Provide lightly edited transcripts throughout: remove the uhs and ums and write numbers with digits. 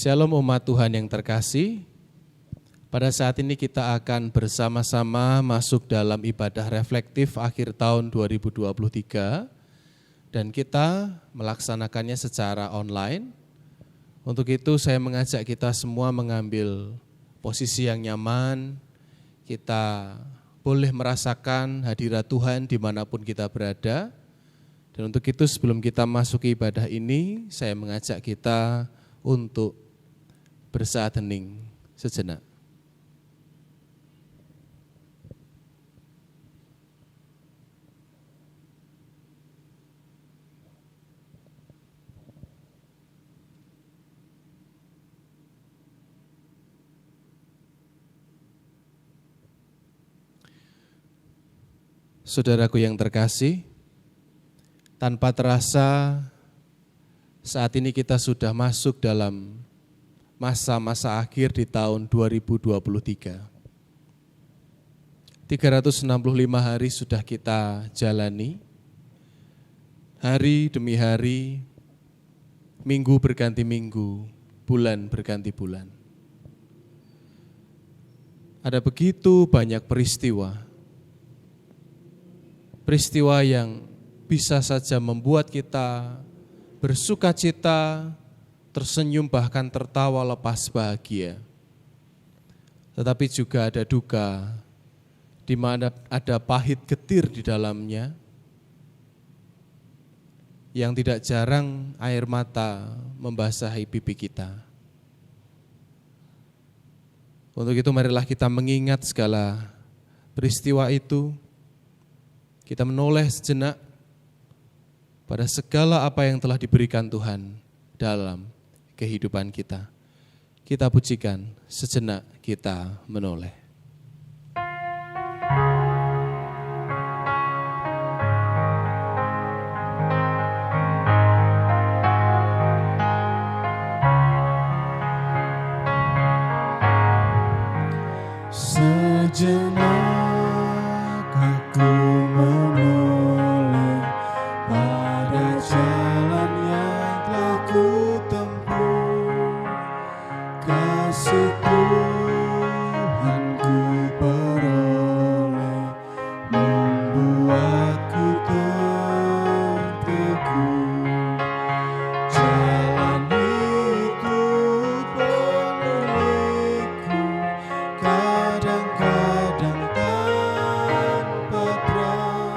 Shalom umat Tuhan yang terkasih. Pada saat ini kita akan bersama-sama masuk dalam ibadah reflektif akhir tahun 2023 dan kita melaksanakannya secara online. Untuk itu saya mengajak kita semua mengambil posisi yang nyaman. Kita boleh merasakan hadirat Tuhan dimanapun kita berada. Dan untuk itu sebelum kita masuk ke ibadah ini, saya mengajak kita untuk bersaat hening sejenak. Saudaraku yang terkasih, tanpa terasa saat ini kita sudah masuk dalam masa-masa akhir di tahun 2023. 365 hari sudah kita jalani, hari demi hari, minggu berganti minggu, bulan berganti bulan. Ada begitu banyak peristiwa yang bisa saja membuat kita bersuka cita, tersenyum bahkan tertawa lepas bahagia. Tetapi juga ada duka, di mana ada pahit getir di dalamnya, yang tidak jarang air mata membasahi pipi kita. Untuk itu marilah kita mengingat segala peristiwa itu, kita menoleh sejenak pada segala apa yang telah diberikan Tuhan dalam kehidupan kita. Kita pujikan, sejenak kita menoleh. Sejenak aku menoleh pada jalan yang telah ku tempuh. Kasih Tuhan ku peroleh membuatku terteguh. Jalan itu penuh liku, kadang-kadang tanpa terang,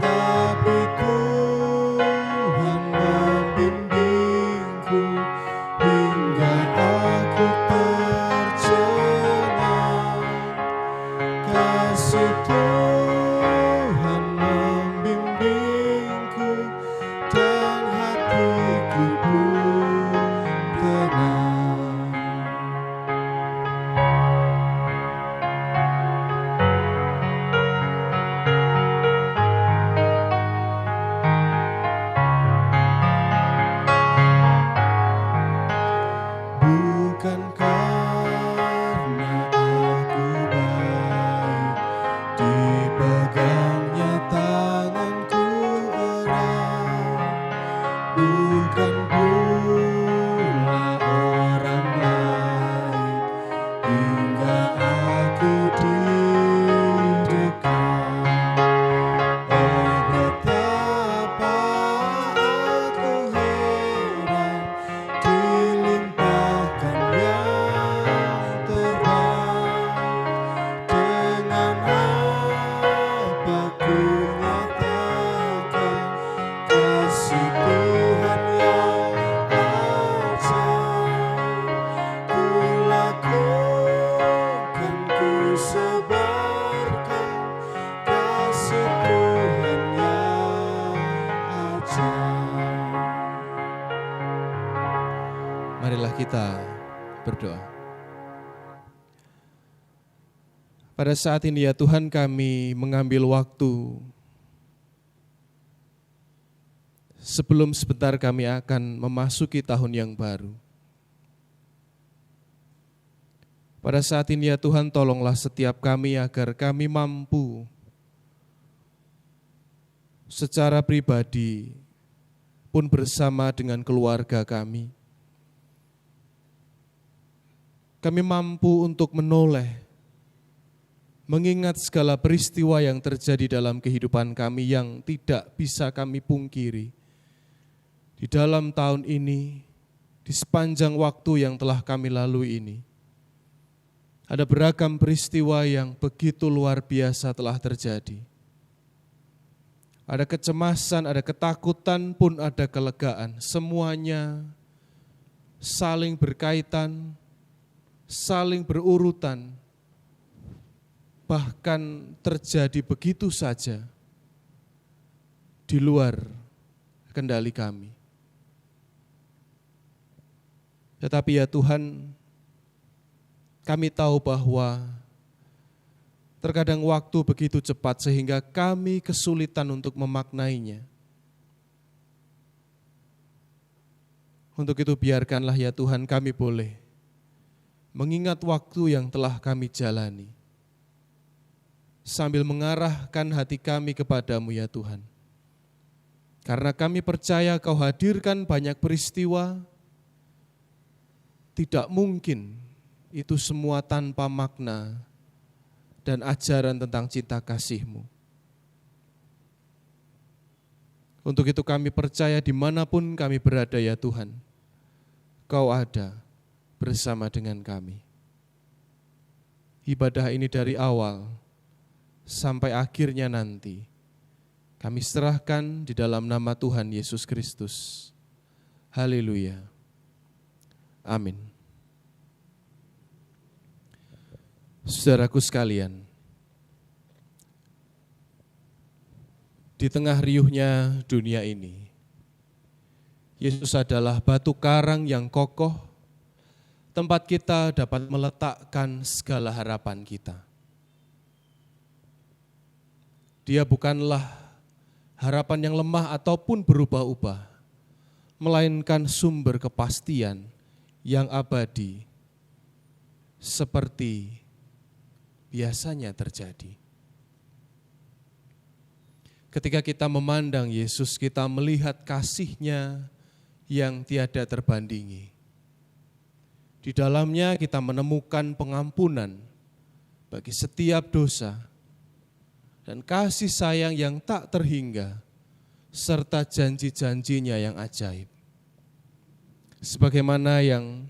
tapi Tuhan membimbingku hingga aku tercengang. Kasih Tuhan membimbingku dan hatiku pun tenang. Bukan karena aku baik, dipegangnya tanganku erat. Bukan pula orang lain, hingga aku didekat. Oh betapa aku heran, dilimpahkan yang terbaik. Dengan apa ku nyatakan kasih Tuhan yang ajaib. Ku lakukan, ku sebarkan kasih Tuhan yang ajaib. Marilah kita berdoa. Pada saat ini ya Tuhan, kami mengambil waktu sebelum sebentar kami akan memasuki tahun yang baru. Pada saat ini ya Tuhan, tolonglah setiap kami agar kami mampu secara pribadi pun bersama dengan keluarga kami kami mampu untuk menoleh, mengingat segala peristiwa yang terjadi dalam kehidupan kami yang tidak bisa kami pungkiri. Di dalam tahun ini, di sepanjang waktu yang telah kami lalui ini, ada beragam peristiwa yang begitu luar biasa telah terjadi. Ada kecemasan, ada ketakutan, pun ada kelegaan. Semuanya saling berkaitan, saling berurutan, bahkan terjadi begitu saja di luar kendali kami. Tetapi ya Tuhan, kami tahu bahwa terkadang waktu begitu cepat sehingga kami kesulitan untuk memaknainya. Untuk itu biarkanlah ya Tuhan kami boleh mengingat waktu yang telah kami jalani, sambil mengarahkan hati kami kepadamu ya Tuhan. Karena kami percaya Kau hadirkan banyak peristiwa, tidak mungkin itu semua tanpa makna dan ajaran tentang cinta kasih-Mu. Untuk itu kami percaya dimanapun kami berada ya Tuhan, Kau ada bersama dengan kami. Ibadah ini dari awal sampai akhirnya nanti, kami serahkan di dalam nama Tuhan Yesus Kristus. Haleluya. Amin. Saudaraku sekalian, di tengah riuhnya dunia ini, Yesus adalah batu karang yang kokoh, tempat kita dapat meletakkan segala harapan kita. Dia bukanlah harapan yang lemah ataupun berubah-ubah, melainkan sumber kepastian yang abadi, seperti biasanya terjadi. Ketika kita memandang Yesus, kita melihat kasih-Nya yang tiada terbandingi. Di dalamnya kita menemukan pengampunan bagi setiap dosa dan kasih sayang yang tak terhingga, serta janji-janji-Nya yang ajaib. Sebagaimana yang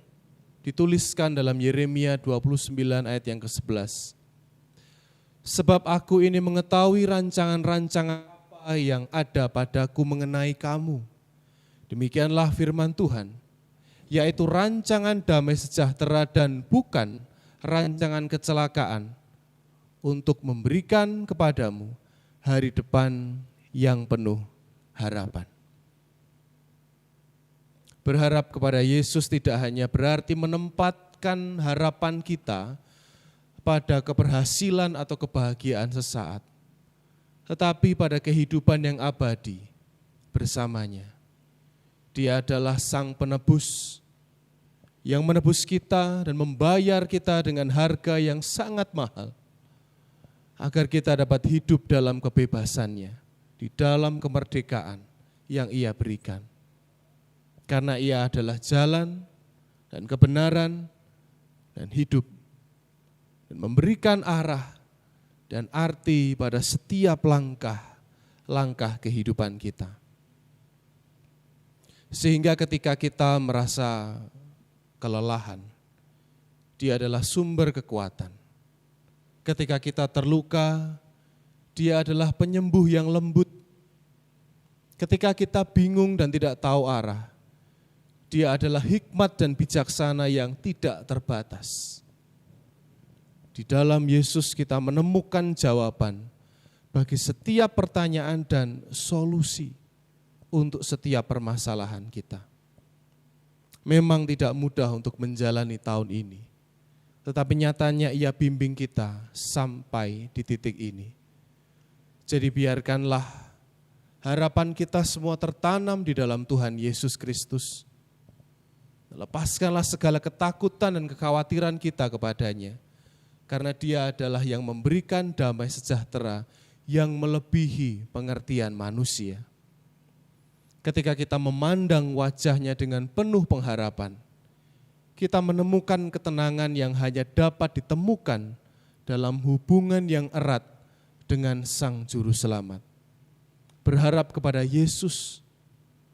dituliskan dalam Yeremia 29 ayat yang ke-11. Sebab aku ini mengetahui rancangan-rancangan apa yang ada padaku mengenai kamu. Demikianlah firman Tuhan, yaitu rancangan damai sejahtera dan bukan rancangan kecelakaan, untuk memberikan kepadamu hari depan yang penuh harapan. Berharap kepada Yesus tidak hanya berarti menempatkan harapan kita pada keberhasilan atau kebahagiaan sesaat, tetapi pada kehidupan yang abadi bersamanya. Dia adalah Sang Penebus yang menebus kita dan membayar kita dengan harga yang sangat mahal, agar kita dapat hidup dalam kebebasannya, di dalam kemerdekaan yang Ia berikan. Karena Ia adalah jalan dan kebenaran dan hidup, dan memberikan arah dan arti pada setiap langkah kehidupan kita. Sehingga ketika kita merasa kelelahan, Dia adalah sumber kekuatan. Ketika kita terluka, Dia adalah penyembuh yang lembut. Ketika kita bingung dan tidak tahu arah, Dia adalah hikmat dan bijaksana yang tidak terbatas. Di dalam Yesus kita menemukan jawaban bagi setiap pertanyaan dan solusi untuk setiap permasalahan kita. Memang tidak mudah untuk menjalani tahun ini, tetapi nyatanya Ia bimbing kita sampai di titik ini. Jadi biarkanlah harapan kita semua tertanam di dalam Tuhan Yesus Kristus. Lepaskanlah segala ketakutan dan kekhawatiran kita kepadanya, karena Dia adalah yang memberikan damai sejahtera yang melebihi pengertian manusia. Ketika kita memandang wajah-Nya dengan penuh pengharapan, kita menemukan ketenangan yang hanya dapat ditemukan dalam hubungan yang erat dengan Sang Juru Selamat. Berharap kepada Yesus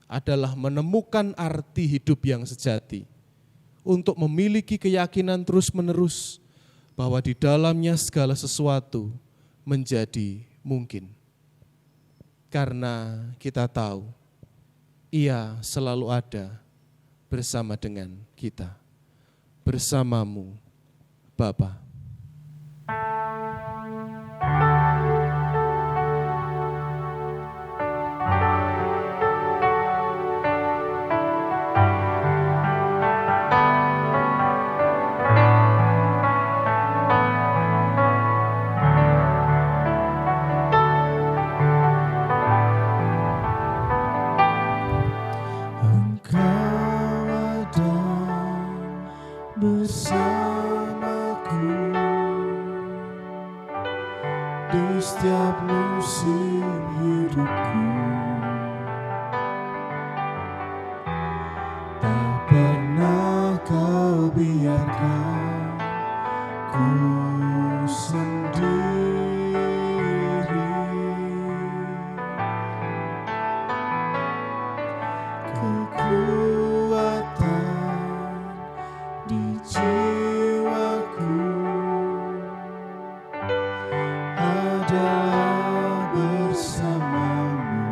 adalah menemukan arti hidup yang sejati, untuk memiliki keyakinan terus-menerus bahwa di dalamnya segala sesuatu menjadi mungkin. Karena kita tahu, Ia selalu ada bersama dengan kita. Bersamamu, Bapa. Bersamaku di setiap musim hidupku, tak pernah Kau biarkan ku sendiri. Kekuatan di jiwaku adalah bersamamu,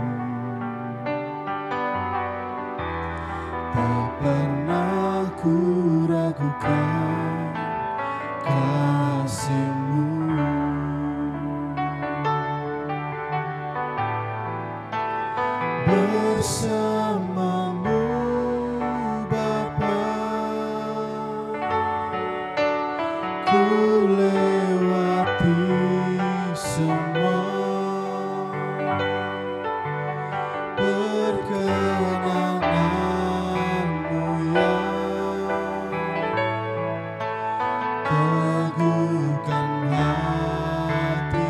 tak pernah ku ragukan kasih-Mu. Bersamamu Bapa, ku lewati semua. Perkenanan-Mu yang teguhkan hatiku.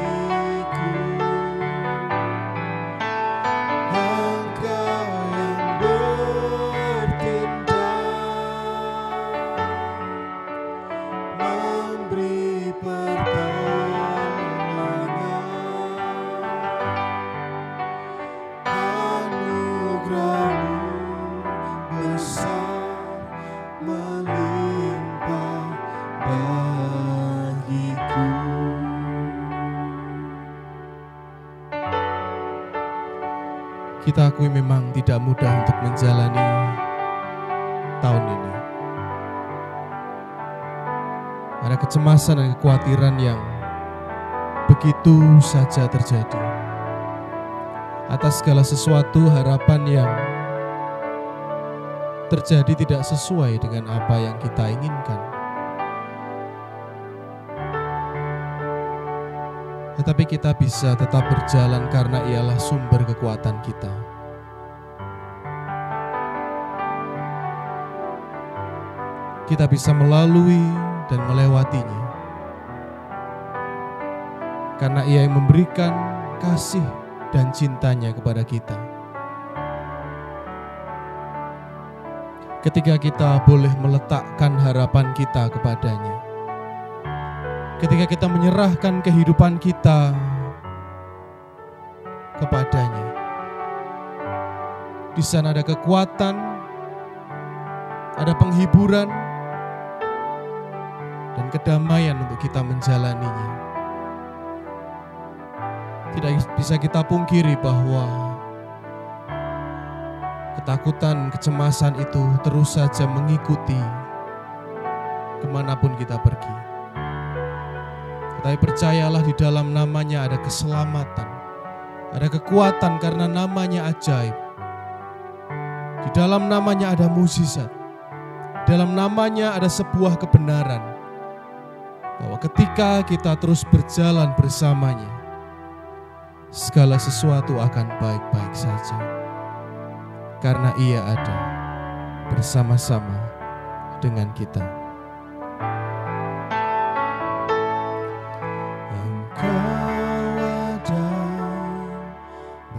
Engkau yang bertindak, memberi pertolongan. Anugerah-Mu besar melimpah bagiku. Kita akui memang tidak mudah untuk menjalani tahun ini. Ada kecemasan dan kekhawatiran yang begitu saja terjadi. Atas segala sesuatu, harapan yang terjadi tidak sesuai dengan apa yang kita inginkan. Tetapi kita bisa tetap berjalan karena Ialah sumber kekuatan kita. Kita bisa melalui dan melewatinya. Karena Ia yang memberikan kasih dan cintanya kepada kita. Ketika kita boleh meletakkan harapan kita kepadanya. Ketika kita menyerahkan kehidupan kita kepadanya. Di sana ada kekuatan, ada penghiburan, dan kedamaian untuk kita menjalaninya. Tidak bisa kita pungkiri bahwa ketakutan, kecemasan itu terus saja mengikuti kemanapun kita pergi. Tapi percayalah, di dalam namanya ada keselamatan, ada kekuatan karena namanya ajaib. Di dalam namanya ada mukjizat. Dalam namanya ada sebuah kebenaran. Bahwa ketika kita terus berjalan bersamanya, segala sesuatu akan baik-baik saja. Karena Ia ada bersama-sama dengan kita.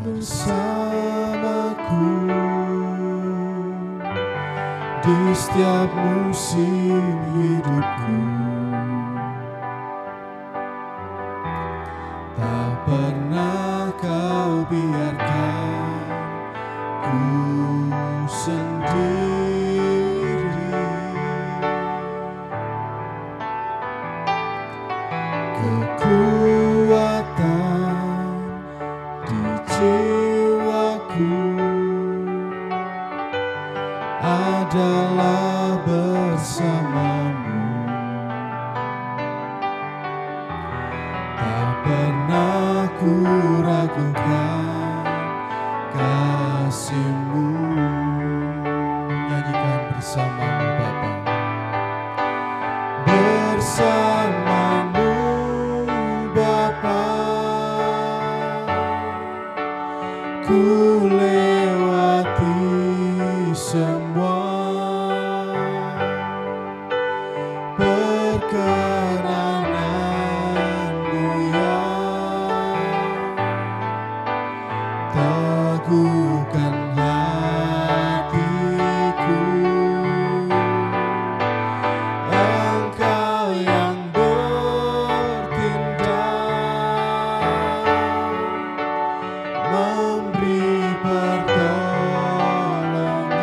Bersamaku di setiap musim hidupku. Tak pernah kau biarkan ku sendiri. Kekuatan di jiwaku adalah bersamamu. Tak pernah ku ragukan kasih-Mu. Nyanyikan bersamamu Bapa. Bersamamu Bapa, ku lewati semua. Perkenanan-Mu ya teguhkan hatiku. Engkau yang bertindak, memberi pertolongan.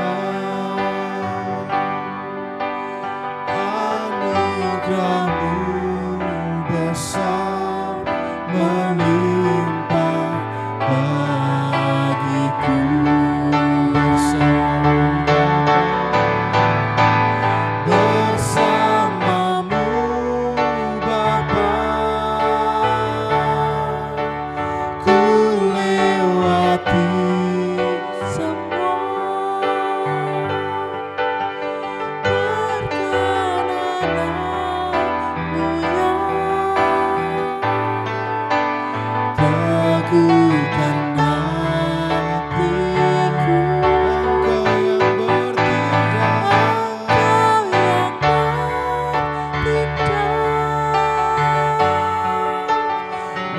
Anugerah-Mu besar melimpah bagiku. Bersamamu Bapa, ku lewati semua. Perkenanan-Mu ya teguhkan hatiku. Engkau yang bertindak,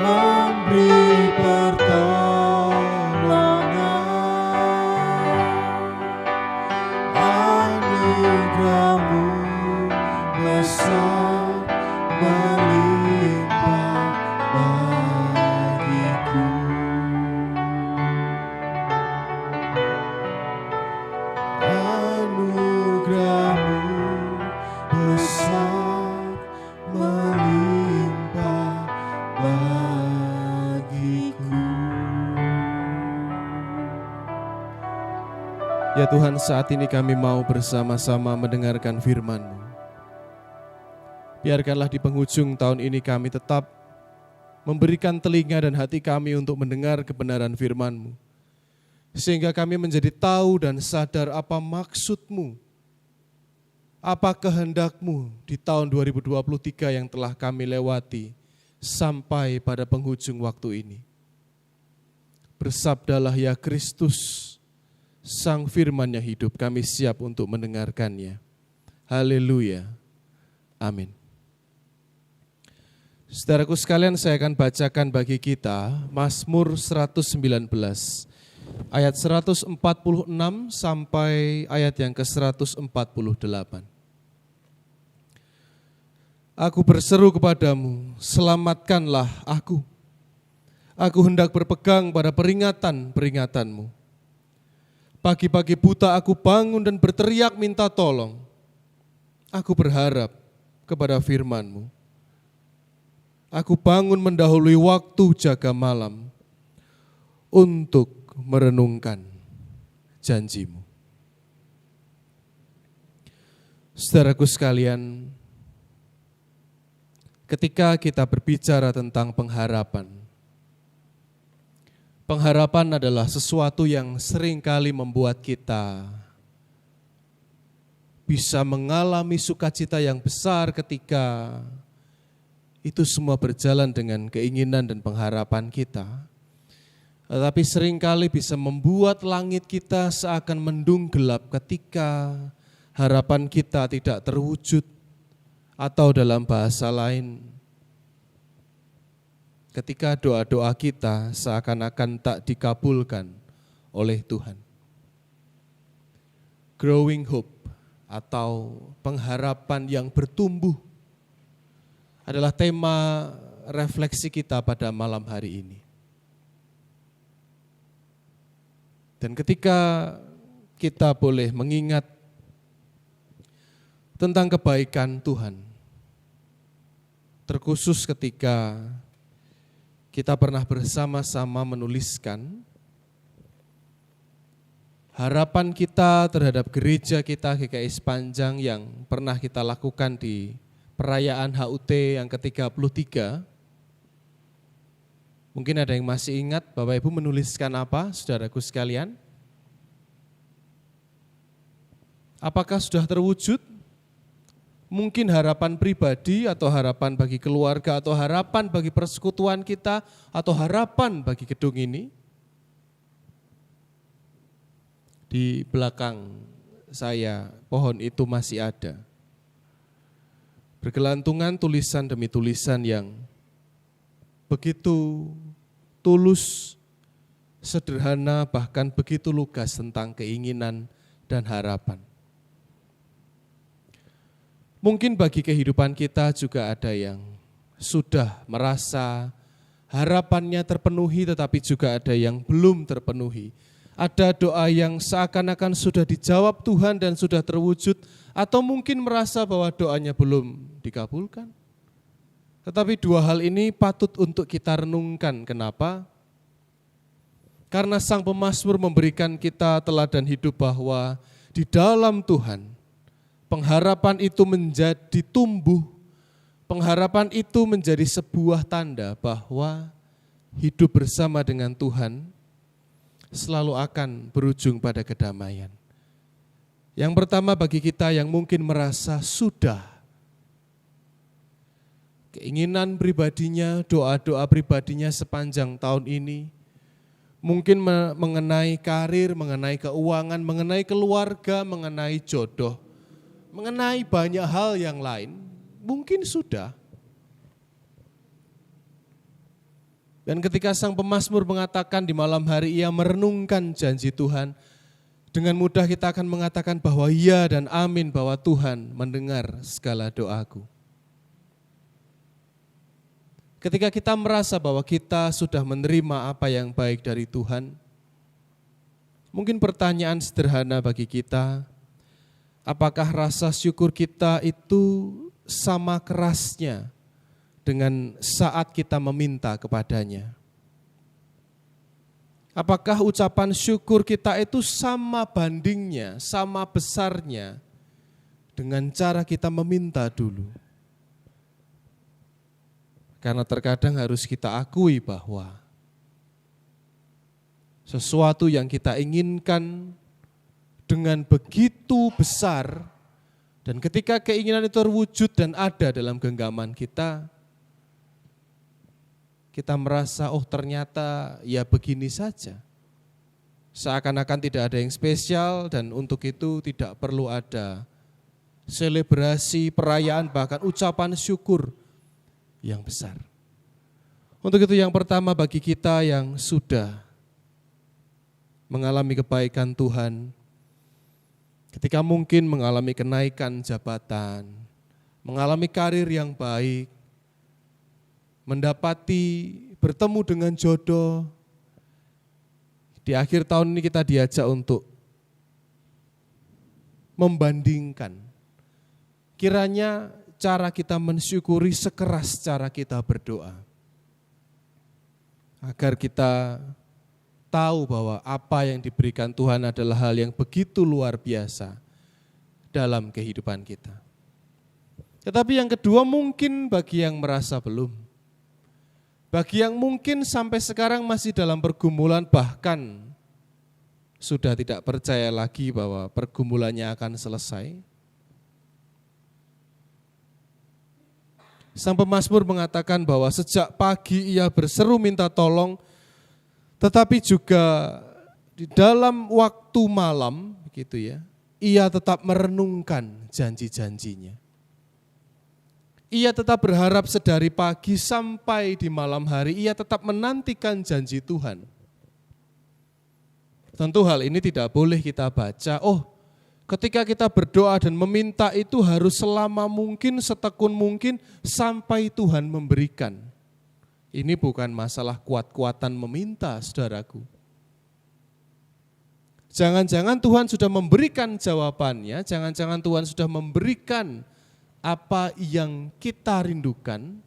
memberi pertolongan. Anugerah-Mu besar melimpah bagiku. Anugerah-Mu besar melimpah bagiku. Ya Tuhan, saat ini kami mau bersama-sama mendengarkan firman-Mu. Biarkanlah di penghujung tahun ini kami tetap memberikan telinga dan hati kami untuk mendengar kebenaran firman-Mu. Sehingga kami menjadi tahu dan sadar apa maksud-Mu, apa kehendak-Mu di tahun 2023 yang telah kami lewati sampai pada penghujung waktu ini. Bersabdalah ya Kristus, Sang firman yang hidup, kami siap untuk mendengarkannya. Haleluya. Amin. Saudaraku sekalian, saya akan bacakan bagi kita Mazmur 119, ayat 146 sampai ayat yang ke-148. Aku berseru kepadamu, selamatkanlah aku. Aku hendak berpegang pada peringatan-peringatanmu. Pagi-pagi buta aku bangun dan berteriak minta tolong. Aku berharap kepada firman-Mu. Aku bangun mendahului waktu jaga malam untuk merenungkan janji-Mu. Saudaraku sekalian, ketika kita berbicara tentang pengharapan, pengharapan adalah sesuatu yang seringkali membuat kita bisa mengalami sukacita yang besar ketika itu semua berjalan dengan keinginan dan pengharapan kita. Tetapi seringkali bisa membuat langit kita seakan mendung gelap ketika harapan kita tidak terwujud, atau dalam bahasa lain, ketika doa-doa kita seakan-akan tak dikabulkan oleh Tuhan. Growing hope atau pengharapan yang bertumbuh adalah tema refleksi kita pada malam hari ini. Dan ketika kita boleh mengingat tentang kebaikan Tuhan, terkhusus ketika kita pernah bersama-sama menuliskan harapan kita terhadap gereja kita GKI Sepanjang yang pernah kita lakukan di perayaan HUT yang ke-33. Mungkin ada yang masih ingat Bapak Ibu menuliskan apa, saudaraku sekalian? Apakah sudah terwujud? Mungkin harapan pribadi atau harapan bagi keluarga atau harapan bagi persekutuan kita atau harapan bagi gedung ini? Di belakang saya, pohon itu masih ada. Bergelantungan tulisan demi tulisan yang begitu tulus, sederhana, bahkan begitu lugas tentang keinginan dan harapan. Mungkin bagi kehidupan kita juga ada yang sudah merasa harapannya terpenuhi, tetapi juga ada yang belum terpenuhi. Ada doa yang seakan-akan sudah dijawab Tuhan dan sudah terwujud, atau mungkin merasa bahwa doanya belum dikabulkan. Tetapi dua hal ini patut untuk kita renungkan. Kenapa? Karena Sang Pemazmur memberikan kita teladan hidup bahwa di dalam Tuhan, pengharapan itu menjadi tumbuh, pengharapan itu menjadi sebuah tanda bahwa hidup bersama dengan Tuhan selalu akan berujung pada kedamaian. Yang pertama bagi kita yang mungkin merasa sudah, keinginan pribadinya, doa-doa pribadinya sepanjang tahun ini, mungkin mengenai karir, mengenai keuangan, mengenai keluarga, mengenai jodoh, mengenai banyak hal yang lain, mungkin sudah. Dan ketika Sang Pemazmur mengatakan di malam hari ia merenungkan janji Tuhan, dengan mudah kita akan mengatakan bahwa iya dan amin bahwa Tuhan mendengar segala doaku. Ketika kita merasa bahwa kita sudah menerima apa yang baik dari Tuhan, mungkin pertanyaan sederhana bagi kita, apakah rasa syukur kita itu sama kerasnya dengan saat kita meminta kepadanya? Apakah ucapan syukur kita itu sama bandingnya, sama besarnya dengan cara kita meminta dulu? Karena terkadang harus kita akui bahwa sesuatu yang kita inginkan dengan begitu besar, dan ketika keinginan itu terwujud dan ada dalam genggaman kita merasa, oh ternyata ya begini saja. Seakan-akan tidak ada yang spesial dan untuk itu tidak perlu ada selebrasi, perayaan, bahkan ucapan syukur yang besar. Untuk itu yang pertama bagi kita yang sudah mengalami kebaikan Tuhan, ketika mungkin mengalami kenaikan jabatan, mengalami karir yang baik, mendapati bertemu dengan jodoh, di akhir tahun ini kita diajak untuk membandingkan. Kiranya cara kita mensyukuri sekeras cara kita berdoa. Agar kita tahu bahwa apa yang diberikan Tuhan adalah hal yang begitu luar biasa dalam kehidupan kita. Tetapi yang kedua mungkin bagi yang merasa belum. Bagi yang mungkin sampai sekarang masih dalam pergumulan, bahkan sudah tidak percaya lagi bahwa pergumulannya akan selesai. Sang Pemazmur mengatakan bahwa sejak pagi ia berseru minta tolong, tetapi juga di dalam waktu malam, gitu ya, ia tetap merenungkan janji-janjinya. Ia tetap berharap sedari pagi sampai di malam hari, ia tetap menantikan janji Tuhan. Tentu hal ini tidak boleh kita baca, oh Ketika kita berdoa dan meminta itu harus selama mungkin, setekun mungkin sampai Tuhan memberikan. Ini bukan masalah kuat-kuatan meminta, saudaraku. Jangan-jangan Tuhan sudah memberikan jawabannya, jangan-jangan Tuhan sudah memberikan apa yang kita rindukan,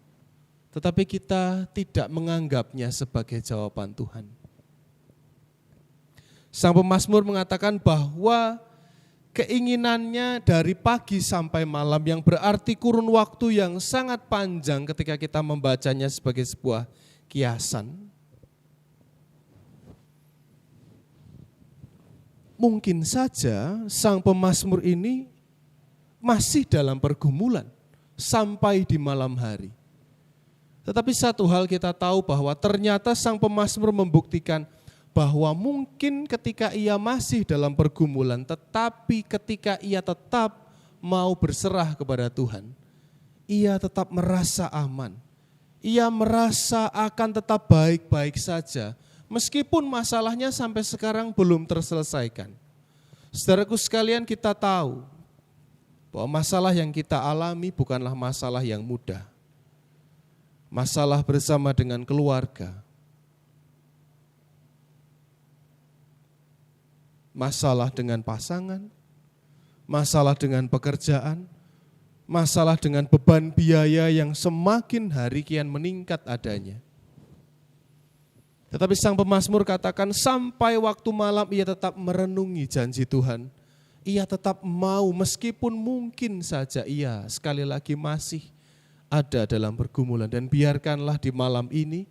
tetapi kita tidak menganggapnya sebagai jawaban Tuhan. Sang pemazmur mengatakan bahwa keinginannya dari pagi sampai malam, yang berarti kurun waktu yang sangat panjang ketika kita membacanya sebagai sebuah kiasan. Mungkin saja sang pemazmur ini masih dalam pergumulan sampai di malam hari. Tetapi satu hal kita tahu bahwa ternyata sang pemazmur membuktikan bahwa mungkin ketika ia masih dalam pergumulan, tetapi ketika ia tetap mau berserah kepada Tuhan, ia tetap merasa aman. Ia merasa akan tetap baik-baik saja, meskipun masalahnya sampai sekarang belum terselesaikan. Saudaraku sekalian, kita tahu bahwa masalah yang kita alami bukanlah masalah yang mudah. Masalah bersama dengan keluarga, masalah dengan pasangan, masalah dengan pekerjaan, masalah dengan beban biaya yang semakin hari kian meningkat adanya. Tetapi sang pemazmur katakan sampai waktu malam ia tetap merenungi janji Tuhan. Ia tetap mau meskipun mungkin saja ia sekali lagi masih ada dalam pergumulan. Dan biarkanlah di malam ini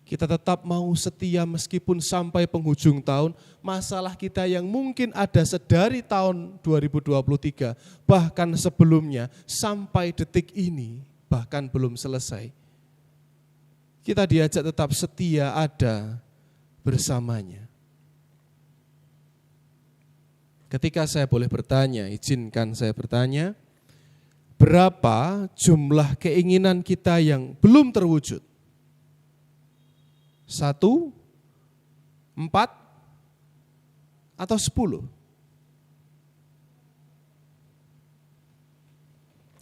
kita tetap mau setia meskipun sampai penghujung tahun. Masalah kita yang mungkin ada sedari tahun 2023 bahkan sebelumnya sampai detik ini bahkan belum selesai. Kita diajak tetap setia ada bersamanya. Ketika saya boleh bertanya, izinkan saya bertanya, berapa jumlah keinginan kita yang belum terwujud? 1, 4, atau 10?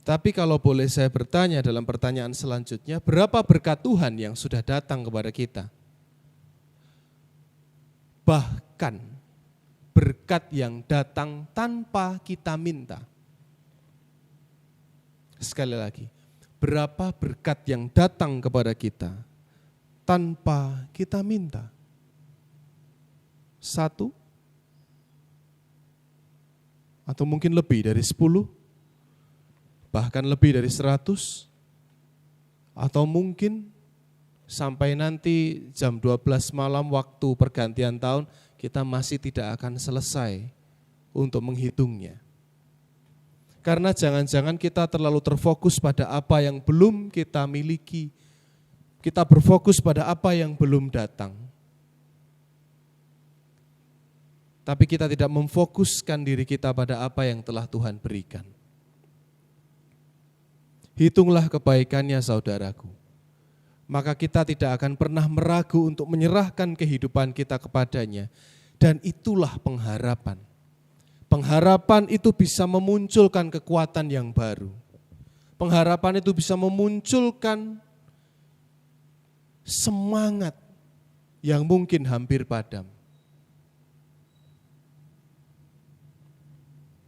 Tapi kalau boleh saya bertanya dalam pertanyaan selanjutnya, berapa berkat Tuhan yang sudah datang kepada kita? Bahkan berkat yang datang tanpa kita minta. Sekali lagi, berapa berkat yang datang kepada kita tanpa kita minta? 1, atau mungkin lebih dari 10, bahkan lebih dari 100, atau mungkin sampai nanti jam 12 malam waktu pergantian tahun kita masih tidak akan selesai untuk menghitungnya. Karena jangan-jangan kita terlalu terfokus pada apa yang belum kita miliki, kita berfokus pada apa yang belum datang. Tapi kita tidak memfokuskan diri kita pada apa yang telah Tuhan berikan. Hitunglah kebaikannya saudaraku. Maka kita tidak akan pernah meragu untuk menyerahkan kehidupan kita kepadanya. Dan itulah pengharapan. Pengharapan itu bisa memunculkan kekuatan yang baru. Pengharapan itu bisa memunculkan semangat yang mungkin hampir padam.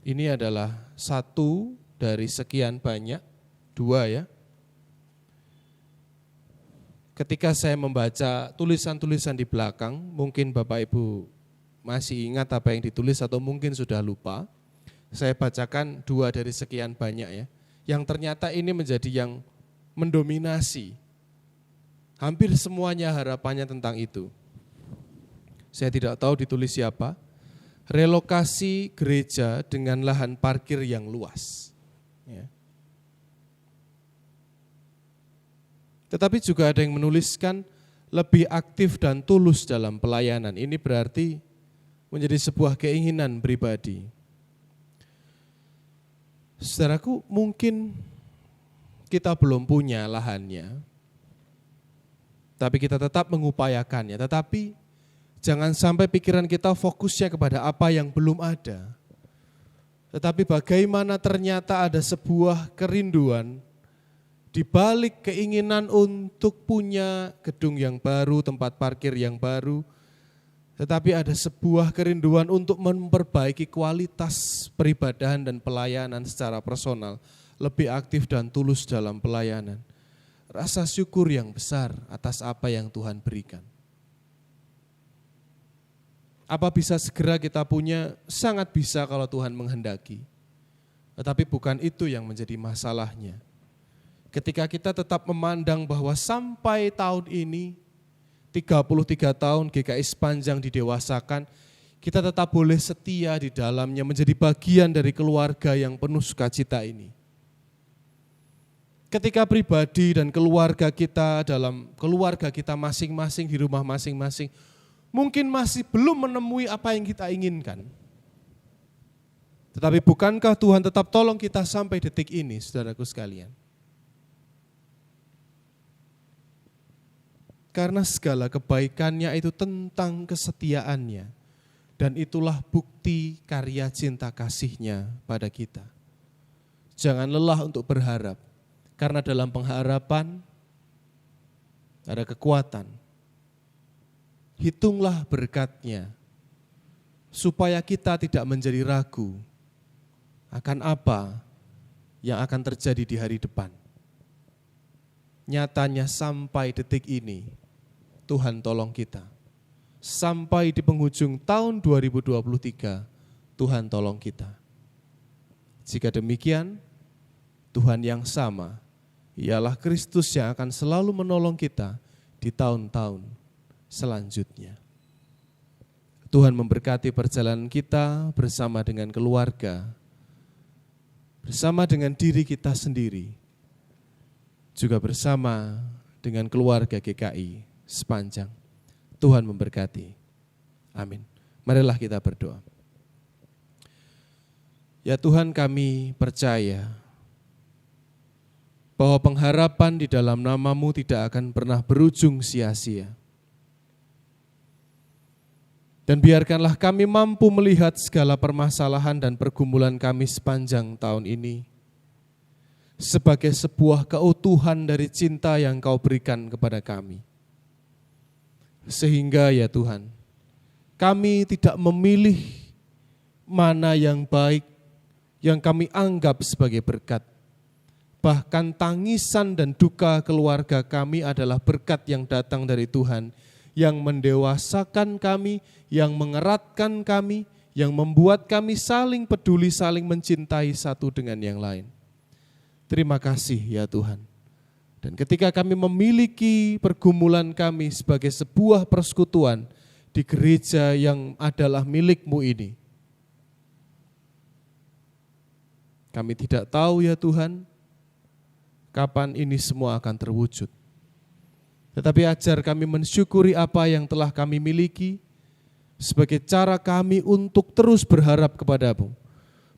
Ini adalah satu dari sekian banyak, 2 ya. Ketika saya membaca tulisan-tulisan di belakang, mungkin Bapak Ibu masih ingat apa yang ditulis atau mungkin sudah lupa. Saya bacakan 2 dari sekian banyak ya. Yang ternyata ini menjadi yang mendominasi. Hampir semuanya harapannya tentang itu. Saya tidak tahu ditulis siapa. Relokasi gereja dengan lahan parkir yang luas. Ya. Tetapi juga ada yang menuliskan lebih aktif dan tulus dalam pelayanan. Ini berarti menjadi sebuah keinginan pribadi. Saudaraku, mungkin kita belum punya lahannya, tapi kita tetap mengupayakannya. Tetapi jangan sampai pikiran kita fokusnya kepada apa yang belum ada. Tetapi bagaimana ternyata ada sebuah kerinduan di balik keinginan untuk punya gedung yang baru, tempat parkir yang baru, tetapi ada sebuah kerinduan untuk memperbaiki kualitas peribadahan dan pelayanan secara personal, lebih aktif dan tulus dalam pelayanan. Rasa syukur yang besar atas apa yang Tuhan berikan. Apa bisa segera kita punya? Sangat bisa kalau Tuhan menghendaki. Tetapi bukan itu yang menjadi masalahnya. Ketika kita tetap memandang bahwa sampai tahun ini, 33 tahun GKI sepanjang didewasakan, kita tetap boleh setia di dalamnya menjadi bagian dari keluarga yang penuh sukacita ini. Ketika pribadi dan keluarga kita dalam keluarga kita masing-masing di rumah masing-masing, mungkin masih belum menemui apa yang kita inginkan. Tetapi bukankah Tuhan tetap tolong kita sampai detik ini, saudaraku sekalian? Karena segala kebaikannya itu tentang kesetiaannya. Dan itulah bukti karya cinta kasih-Nya pada kita. Jangan lelah untuk berharap. Karena dalam pengharapan ada kekuatan. Hitunglah berkat-Nya, supaya kita tidak menjadi ragu akan apa yang akan terjadi di hari depan. Nyatanya sampai detik ini, Tuhan tolong kita. Sampai di penghujung tahun 2023, Tuhan tolong kita. Jika demikian, Tuhan yang sama, ialah Kristus yang akan selalu menolong kita di tahun-tahun selanjutnya. Tuhan memberkati perjalanan kita bersama dengan keluarga, bersama dengan diri kita sendiri, juga bersama dengan keluarga GKI sepanjang. Tuhan memberkati. Amin. Marilah kita berdoa. Ya Tuhan, kami percaya bahwa pengharapan di dalam nama-Mu tidak akan pernah berujung sia-sia. Dan biarkanlah kami mampu melihat segala permasalahan dan pergumulan kami sepanjang tahun ini sebagai sebuah keutuhan dari cinta yang Kau berikan kepada kami. Sehingga ya Tuhan, kami tidak memilih mana yang baik yang kami anggap sebagai berkat. Bahkan tangisan dan duka keluarga kami adalah berkat yang datang dari Tuhan, yang mendewasakan kami, yang mengeratkan kami, yang membuat kami saling peduli, saling mencintai satu dengan yang lain. Terima kasih ya Tuhan. Dan ketika kami memiliki pergumulan kami sebagai sebuah persekutuan di gereja yang adalah milik-Mu ini, kami tidak tahu ya Tuhan, kapan ini semua akan terwujud. Tetapi ajar kami mensyukuri apa yang telah kami miliki sebagai cara kami untuk terus berharap kepada-Mu,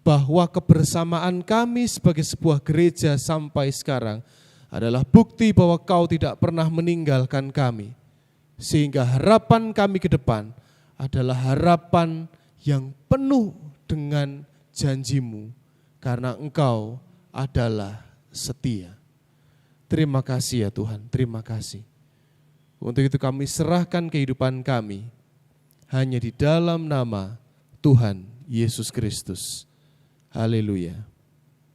bahwa kebersamaan kami sebagai sebuah gereja sampai sekarang adalah bukti bahwa Kau tidak pernah meninggalkan kami. Sehingga harapan kami ke depan adalah harapan yang penuh dengan janji-Mu, karena Engkau adalah setia. Terima kasih ya Tuhan, terima kasih. Untuk itu kami serahkan kehidupan kami hanya di dalam nama Tuhan Yesus Kristus. Haleluya.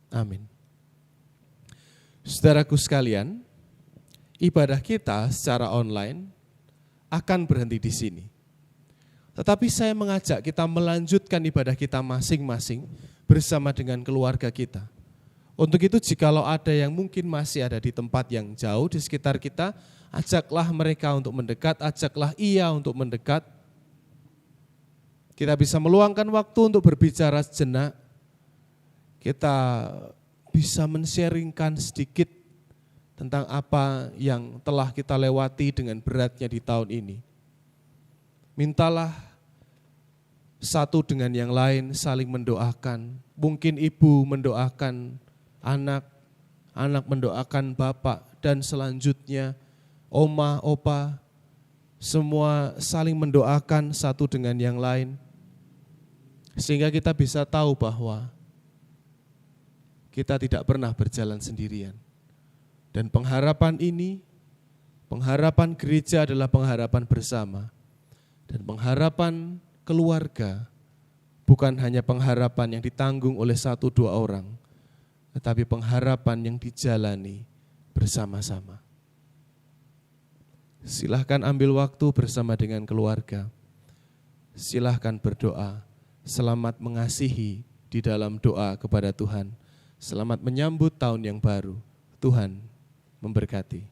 Amin. Saudaraku sekalian, ibadah kita secara online akan berhenti di sini. Tetapi saya mengajak kita melanjutkan ibadah kita masing-masing bersama dengan keluarga kita. Untuk itu jikalau ada yang mungkin masih ada di tempat yang jauh di sekitar kita, ajaklah mereka untuk mendekat, ajaklah ia untuk mendekat. Kita bisa meluangkan waktu untuk berbicara sejenak. Kita bisa men-sharingkan sedikit tentang apa yang telah kita lewati dengan beratnya di tahun ini. Mintalah satu dengan yang lain saling mendoakan. Mungkin ibu mendoakan anak, anak mendoakan bapak, dan selanjutnya oma, opa, semua saling mendoakan satu dengan yang lain. Sehingga kita bisa tahu bahwa kita tidak pernah berjalan sendirian. Dan pengharapan ini, pengharapan gereja adalah pengharapan bersama. Dan pengharapan keluarga bukan hanya pengharapan yang ditanggung oleh 1-2 orang, tetapi pengharapan yang dijalani bersama-sama. Silahkan ambil waktu bersama dengan keluarga. Silahkan berdoa. Selamat mengasihi di dalam doa kepada Tuhan. Selamat menyambut tahun yang baru. Tuhan memberkati.